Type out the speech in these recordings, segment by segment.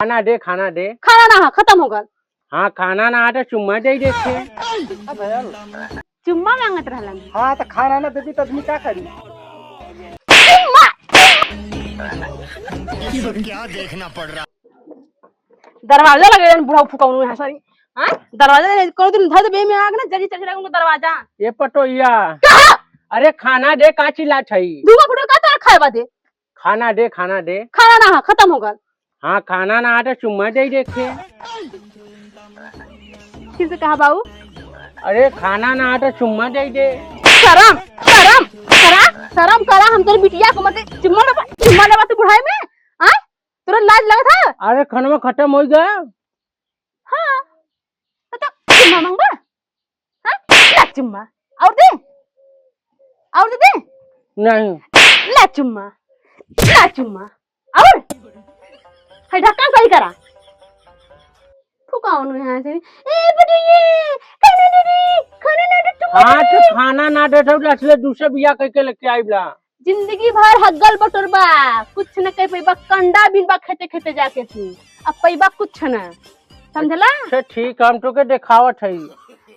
खाना दे खाना दे। खाना ना खत्म हो गल। हाँ खाना ना आटे चुम्मा दे देखे। चुम्मा मांगत रहलन। हाँ तो खाना ना देती तो आदमी क्या करी। क्या देखना पड़ रहा। दरवाजा लगे बुढ़ा फुकाउनु है सॉरी। हां दरवाजा कोनो दिन धर बे में आग ना जल्दी चढ़ उनको दरवाजा। ये पटोइया अरे खाना दे का चिल्ला छई। दूगो फुटो का तो खाए बादे। खाना दे खाना दे। खाना ना खत्म हो गल। हाँ खाना ना आटे चुम्मा दे देखे। फिर से कहा बाबू। अरे खाना ना आटे चुम्मा दे दे। शरम शरम शरम करा हम तेरी बिटिया को मत चुम्मा लेवा तू बुढ़ाई में। हां तुरंत लाज लगा था। अरे खाना खत्म हो गया। हाँ तो चुम्मा मांगबा। हाँ ला चुम्मा और दे नहीं ला चुम्मा और है ढक्कन सही करा तू कौन है से ए बड़िए खाना ना चुम्मा। हाँ तो खाना ना दे तो असले दूसरे बिया कह के लेके आइबला। जिंदगी भर हग्गल बटोरबा कुछ न कह पैबा कंडा बिनबा खेते खेते जाके तू अब पैबा कुछ न समझला। अच्छा ठीक हम तो के देखावत है।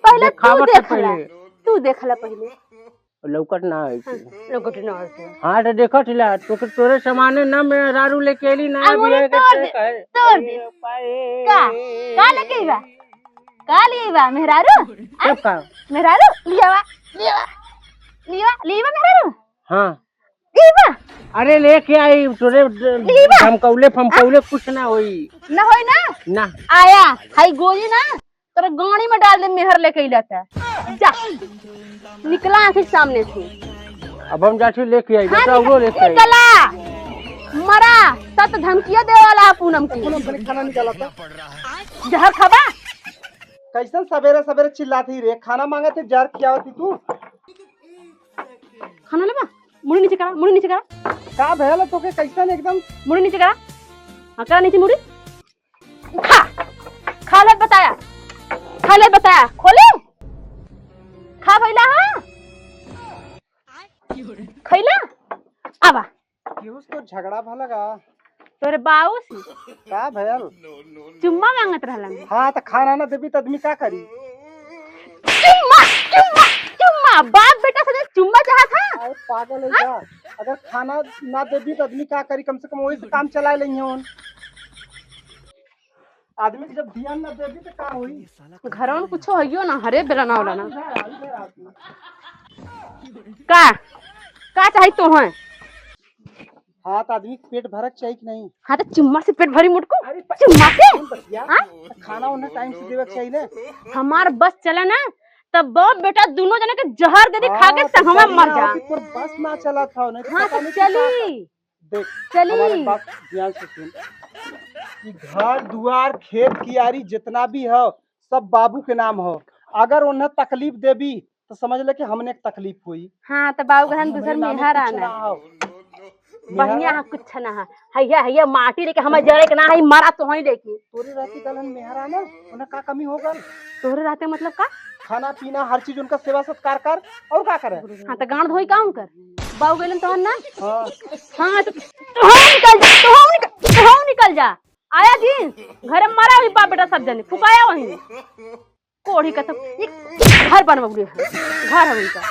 पहले तू देखला पहले लौकट ना है। लोगट न होते। हाँ तो देखत ला तो तोरे सामाने ना मैं रारू लेके एली ना बिया के तोड़ दे का लेके बा का लिए बा मेहरारू सब का मेहरारू लिया मेहरारू। हाँ लीवा अरे लेके आई तोरे फमकौले कुछ ना होई न होई ना आया हाई गोली ना तेरे गाड़ी में डाल दे मेहर लेके लाता जा निकला आंखें सामने से। अब हम जाठी लेके आई बेटा वो लेके आई निकला मरा सत धमकिया दे वाला पूनम को खाना निकाला था। जहर खाबा कैसन सवेरे सवेरे चिल्लाती रे। खाना मांगे थे जहर खियावती तू। खाना लेबा मुड़ी नीचे करा का भयल तो के कैसन एकदम मुड़ी नीचे करा। हाँ करा नीचे मुड़ी खा ले बताया खोले खा भैला। हाँ खैला आबा क्यों तो झगड़ा भलगा तोरे बाऊ से का भयल। चुम्मा मांगत रहलन। हाँ तो खाना ना देवी तो आदमी क्या करी। चुम्मा बाप बेटा से चुम्मा चाहत था। अरे पागल है क्या। अगर खाना ना देवी तो आदमी क्या करी। कम से कम वही से काम चला लेंगे उन आदमी की जब ध्यान ना देवी तो क्या हुई। घर में कुछ होइयो ना हरे बेला ना होला ना का चाही तो है। हाँ तो आदमी पेट भरक चाहिए कि नहीं। हाँ तो चुम्मा से पेट भरी मुटको चुम्मा से। हाँ खाना उन्हें टाइम से देवे चाहिए ना। हमार बस चला ना तब बाप बेटा दोनों जने के जहर दे खा के सब हम मर जा। बस ना चला था नहीं। हाँ तो चली देख हमारे बात ध्यान से सुन कि घर दुआर खेत कियारी जितना भी हो सब बाबू के नाम हो। अगर उन्हें तकलीफ देवी तो समझ ले कि हमने तकलीफ हुई। हाँ तो बाबू का दूसर मेहर आना बढ़िया कुछ ना है हैया माटी लेके हमें जड़े के ना है मारा तो वही लेके तोरे रहती कलन मेहर आना उन्हें का कमी होगा। तोरे रहते मतलब का खाना पीना हर चीज उनका सेवा सत्कार कर और क्या करे। हाँ तो गांड धोई काम कर बाबू गेलन तो ना। हाँ तो निकल जा आया जी घर में मारा हुई बाप बेटा सब जने फुकाया वहीं कोढ़ी का तो घर बनवा घर है उनका।